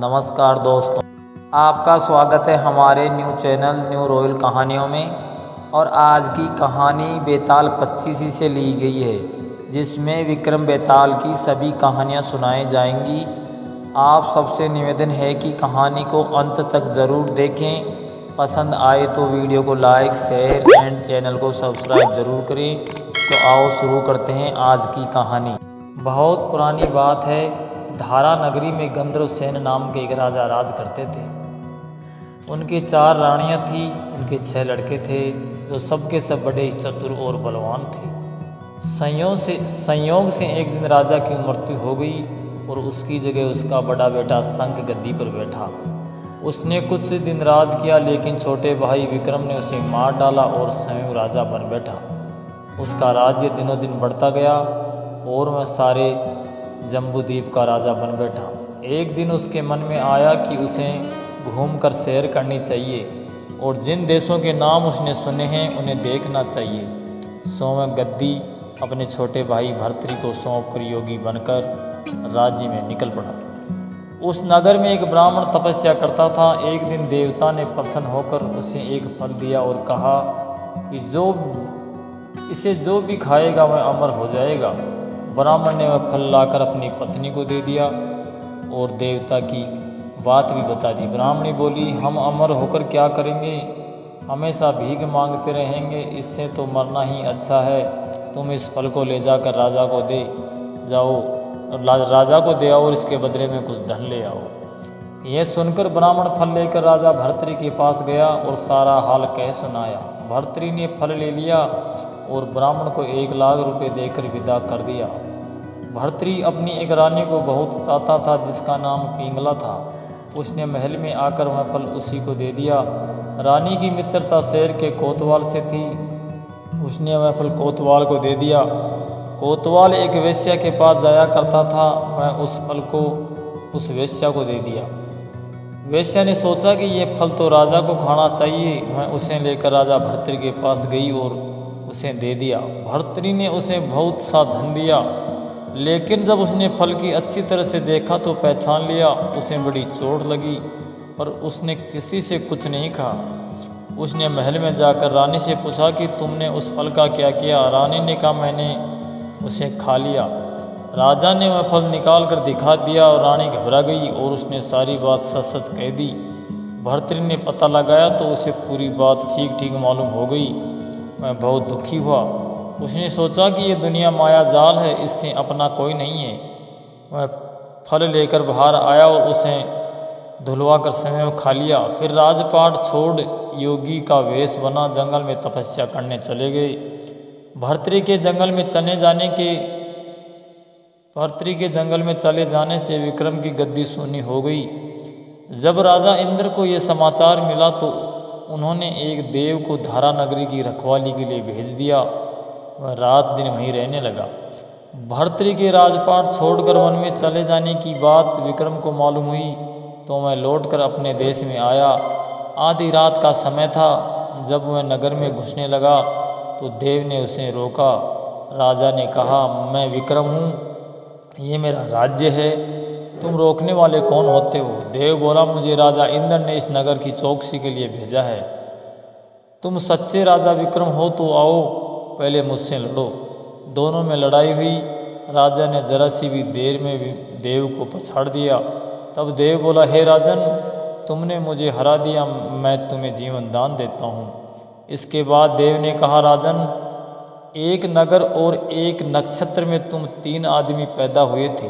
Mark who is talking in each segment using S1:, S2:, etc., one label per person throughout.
S1: नमस्कार दोस्तों, आपका स्वागत है हमारे न्यू चैनल न्यू रॉयल कहानियों में। और आज की कहानी बेताल 25 से ली गई है, जिसमें विक्रम बेताल की सभी कहानियां सुनाई जाएंगी। आप सबसे निवेदन है कि कहानी को अंत तक ज़रूर देखें। पसंद आए तो वीडियो को लाइक, शेयर एंड चैनल को सब्सक्राइब ज़रूर करें। तो आओ शुरू करते हैं आज की कहानी। बहुत पुरानी बात है, धारा नगरी में गंधर्वसेन नाम के एक राजा राज करते थे। उनकी 4 रानियां थीं, उनके 6 लड़के थे, जो सबके सब बड़े ही चतुर और बलवान थे। संयोग से एक दिन राजा की मृत्यु हो गई और उसकी जगह उसका बड़ा बेटा शंख गद्दी पर बैठा। उसने कुछ दिन राज किया, लेकिन छोटे भाई विक्रम ने उसे मार डाला और स्वयं राजा बन बैठा। उसका राज्य दिनों दिन बढ़ता गया और वह सारे जम्बूद्वीप का राजा बन बैठा। एक दिन उसके मन में आया कि उसे घूमकर सैर करनी चाहिए और जिन देशों के नाम उसने सुने हैं उन्हें देखना चाहिए। सो वह गद्दी अपने छोटे भाई भर्तृ को सौंपकर योगी बनकर राज्य में निकल पड़ा। उस नगर में एक ब्राह्मण तपस्या करता था। एक दिन देवता ने प्रसन्न होकर उसे एक फल दिया और कहा कि इसे जो भी खाएगा वह अमर हो जाएगा। ब्राह्मण ने वह फल लाकर अपनी पत्नी को दे दिया और देवता की बात भी बता दी। ब्राह्मणी बोली, हम अमर होकर क्या करेंगे? हमेशा भीख मांगते रहेंगे, इससे तो मरना ही अच्छा है। तुम इस फल को ले जाकर राजा को दे आओ और इसके बदले में कुछ धन ले आओ। यह सुनकर ब्राह्मण फल लेकर राजा भर्तृ के पास गया और सारा हाल कह सुनाया। भर्तृ ने फल ले लिया और ब्राह्मण को 1 लाख रुपए देकर विदा कर दिया। भर्तृ अपनी एक रानी को बहुत चाहता था, जिसका नाम पिंगला था। उसने महल में आकर वह फल उसी को दे दिया। रानी की मित्रता शहर के कोतवाल से थी। उसने वह फल कोतवाल को दे दिया। कोतवाल एक वेश्या के पास जाया करता था, वह उस फल को उस वेश्या को दे दिया। वेश्या ने सोचा कि यह फल तो राजा को खाना चाहिए। वह उसे लेकर राजा भर्तृ के पास गई और उसे दे दिया। भर्तृ ने उसे बहुत सा धन दिया, लेकिन जब उसने फल की अच्छी तरह से देखा तो पहचान लिया। उसे बड़ी चोट लगी, पर उसने किसी से कुछ नहीं कहा। उसने महल में जाकर रानी से पूछा कि तुमने उस फल का क्या किया? रानी ने कहा, मैंने उसे खा लिया। राजा ने वह फल निकाल कर दिखा दिया और रानी घबरा गई और उसने सारी बात सच सच कह दी। भर्तृ ने पता लगाया तो उसे पूरी बात ठीक ठीक मालूम हो गई। वह बहुत दुखी हुआ। उसने सोचा कि ये दुनिया माया जाल है, इससे अपना कोई नहीं है। वह फल लेकर बाहर आया और उसे धुलवा कर समय में खा लिया। फिर राजपाट छोड़ योगी का वेश बना जंगल में तपस्या करने चले गए। भर्तृ के जंगल में चले जाने से विक्रम की गद्दी सूनी हो गई। जब राजा इंद्र को यह समाचार मिला तो उन्होंने एक देव को धारा नगरी की रखवाली के लिए भेज दिया। वह रात दिन वहीं रहने लगा। भर्तृ के राजपाट छोड़कर वन में चले जाने की बात विक्रम को मालूम हुई तो वह लौटकर अपने देश में आया। आधी रात का समय था। जब वह नगर में घुसने लगा तो देव ने उसे रोका। राजा ने कहा, मैं विक्रम हूँ, ये मेरा राज्य है, तुम रोकने वाले कौन होते हो? देव बोला, मुझे राजा इंद्र ने इस नगर की चौकसी के लिए भेजा है। तुम सच्चे राजा विक्रम हो तो आओ, पहले मुझसे लड़ो। दोनों में लड़ाई हुई। राजा ने जरा सी भी देर में देव को पछाड़ दिया। तब देव बोला, हे राजन, तुमने मुझे हरा दिया, मैं तुम्हें जीवन दान देता हूँ। इसके बाद देव ने कहा, राजन, एक नगर और एक नक्षत्र में तुम 3 आदमी पैदा हुए थे।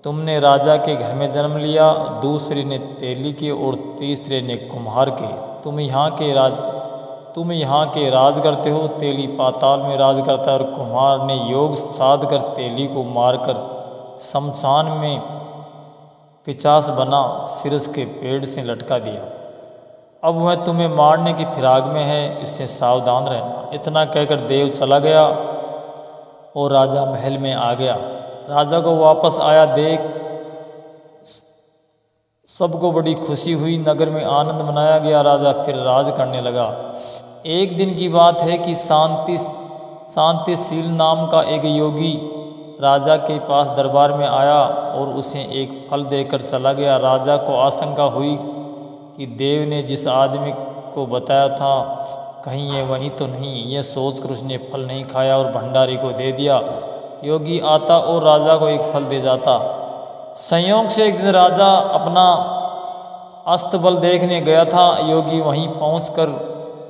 S1: तुमने राजा के घर में जन्म लिया, दूसरे ने तेली के और तीसरे ने कुम्हार के। तुम यहाँ के राज करते हो। तेली पाताल में राज करता है और कुम्हार ने योग साध कर तेली को मारकर शमशान में पिचास बना सिरस के पेड़ से लटका दिया। अब वह तुम्हें मारने की फिराक में है, इससे सावधान रहना। इतना कहकर देव चला गया और राजा महल में आ गया। राजा को वापस आया देख सबको बड़ी खुशी हुई। नगर में आनंद मनाया गया। राजा फिर राज करने लगा। एक दिन की बात है कि शांतिशील नाम का एक योगी राजा के पास दरबार में आया और उसे एक फल देकर चला गया। राजा को आशंका हुई कि देव ने जिस आदमी को बताया था कहीं ये वही तो नहीं। यह सोचकर उसने फल नहीं खाया और भंडारी को दे दिया। योगी आता और राजा को एक फल दे जाता। संयोग से एक दिन राजा अपना अस्तबल देखने गया था। योगी वहीं पहुंचकर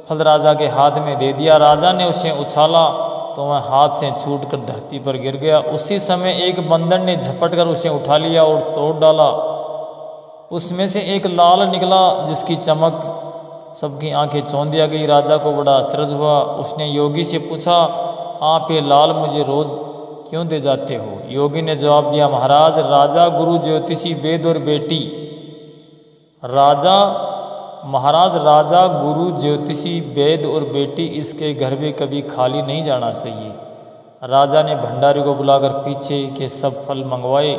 S1: फल राजा के हाथ में दे दिया। राजा ने उसे उछाला तो वह हाथ से छूटकर धरती पर गिर गया। उसी समय एक बंदर ने झपटकर उसे उठा लिया और तोड़ डाला। उसमें से एक लाल निकला जिसकी चमक सबकी आंखें चौंध दिया गई। राजा को बड़ा आश्चर्य हुआ। उसने योगी से पूछा, आप ये लाल मुझे रोज क्यों दे जाते हो? योगी ने जवाब दिया, महाराज राजा गुरु ज्योतिषी वेद और बेटी राजा गुरु ज्योतिषी वेद और बेटी इसके घर में कभी खाली नहीं जाना चाहिए। राजा ने भंडारी को बुलाकर पीछे के सब फल मंगवाए,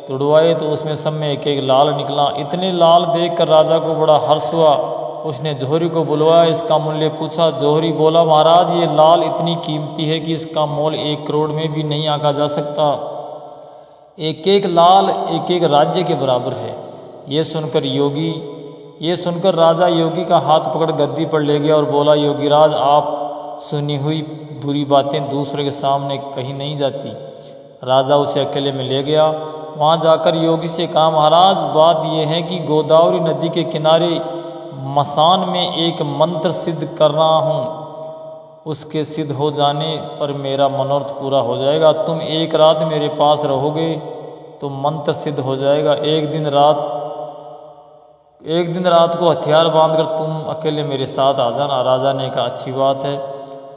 S1: तुड़वाए तो उसमें सब में एक एक लाल निकला। इतने लाल देखकर राजा को बड़ा हर्ष हुआ। उसने जौहरी को बुलवाया, इसका मूल्य पूछा। जौहरी बोला, महाराज ये लाल इतनी कीमती है कि इसका मोल 1 करोड़ में भी नहीं आंका जा सकता। एक एक लाल एक एक राज्य के बराबर है। ये सुनकर राजा योगी का हाथ पकड़ गद्दी पर ले गया और बोला, योगीराज आप सुनी हुई बुरी बातें दूसरे के सामने कही नहीं जाती। राजा उसे अकेले में ले गया। वहाँ जाकर योगी से कहा, महाराज बात यह है कि गोदावरी नदी के किनारे मसान में एक मंत्र सिद्ध कर रहा हूँ। उसके सिद्ध हो जाने पर मेरा मनोरथ पूरा हो जाएगा। तुम एक रात मेरे पास रहोगे तो मंत्र सिद्ध हो जाएगा। एक दिन रात को हथियार बांधकर तुम अकेले मेरे साथ आ जाना। राजा ने कहा, अच्छी बात है।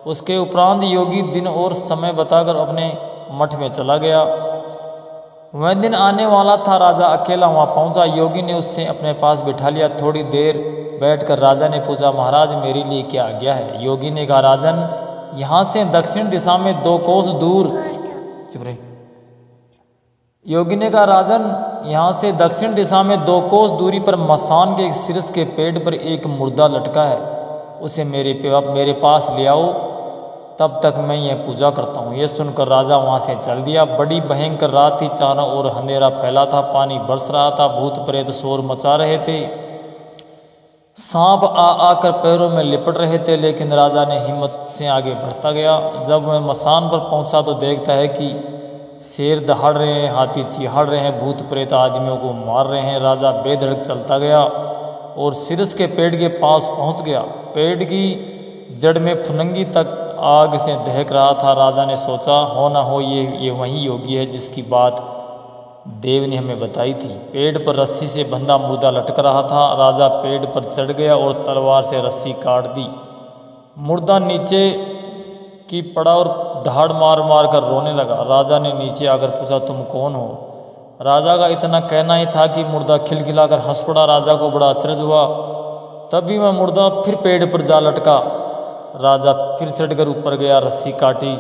S1: उसके उपरांत योगी दिन और समय बताकर अपने मठ में चला गया। वह दिन आने वाला था। राजा अकेला वहाँ पहुँचा। योगी ने उससे अपने पास बिठा लिया। थोड़ी देर बैठकर राजा ने पूछा, महाराज मेरे लिए क्या आज्ञा है? योगी ने कहा, राजन यहाँ से दक्षिण दिशा में 2 कोस दूर चुप रहे। योगी ने कहा, राजन यहाँ से दक्षिण दिशा में 2 कोस दूरी पर मसान के एक सिरस के पेड़ पर एक मुर्दा लटका है। उसे मेरे पास ले आओ, तब तक मैं यह पूजा करता हूँ। यह सुनकर राजा वहाँ से चल दिया। बड़ी भयंकर रात थी। चारों ओर अंधेरा फैला था। पानी बरस रहा था। भूत प्रेत शोर मचा रहे थे। सांप आकर पैरों में लिपट रहे थे, लेकिन राजा ने हिम्मत से आगे बढ़ता गया। जब वह मसान पर पहुंचा तो देखता है कि शेर दहाड़ रहे हैं, हाथी चिहाड़ रहे हैं, भूत प्रेत आदमियों को मार रहे हैं। राजा बेधड़क चलता गया और सिरस के पेड़ के पास पहुंच गया। पेड़ की जड़ में फुनंगी तक आग से दहक रहा था। राजा ने सोचा, हो ना हो ये वही योगी है जिसकी बात देव ने हमें बताई थी। पेड़ पर रस्सी से बंधा मुर्दा लटक रहा था। राजा पेड़ पर चढ़ गया और तलवार से रस्सी काट दी। मुर्दा नीचे की पड़ा और धाड़ मार मार कर रोने लगा। राजा ने नीचे आकर पूछा, तुम कौन हो? राजा का इतना कहना ही था कि मुर्दा खिलखिलाकर हंस पड़ा। राजा को बड़ा आश्चर्य हुआ। तभी वह मुर्दा फिर पेड़ पर जा लटका। राजा फिर चढ़कर ऊपर गया, रस्सी काटी,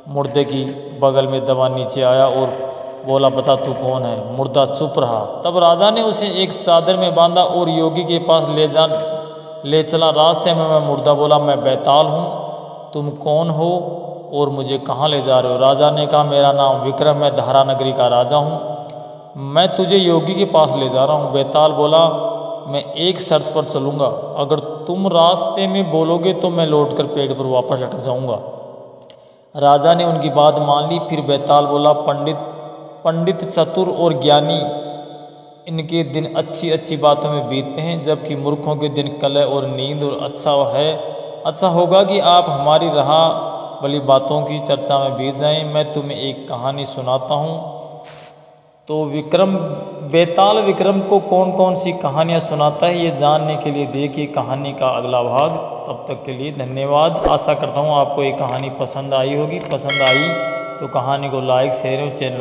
S1: मुर्दे की बगल में दबा नीचे आया और बोला, बता तू कौन है? मुर्दा चुप रहा। तब राजा ने उसे एक चादर में बांधा और योगी के पास ले चला। रास्ते में वह मुर्दा बोला, मैं बैताल हूँ, तुम कौन हो और मुझे कहाँ ले जा रहे हो? राजा ने कहा, मेरा नाम विक्रम है, धारा नगरी का राजा हूँ, मैं तुझे योगी के पास ले जा रहा हूँ। बैताल बोला, मैं एक शर्त पर चलूँगा, अगर तुम रास्ते में बोलोगे तो मैं लौटकर पेड़ पर वापस लटक जाऊँगा। राजा ने उनकी बात मान ली। फिर बैताल बोला, पंडित चतुर और ज्ञानी इनके दिन अच्छी अच्छी बातों में बीतते हैं, जबकि मूर्खों के दिन कलह और नींद और अच्छा होगा कि आप हमारी राह वाली बातों की चर्चा में बीत जाएं। मैं तुम्हें एक कहानी सुनाता हूँ। तो बैताल विक्रम को कौन कौन सी कहानियाँ सुनाता है, ये जानने के लिए देखिए कहानी का अगला भाग। तब तक के लिए धन्यवाद। आशा करता हूँ आपको ये कहानी पसंद आई होगी। पसंद आई तो कहानी को लाइक शेयर और चैनल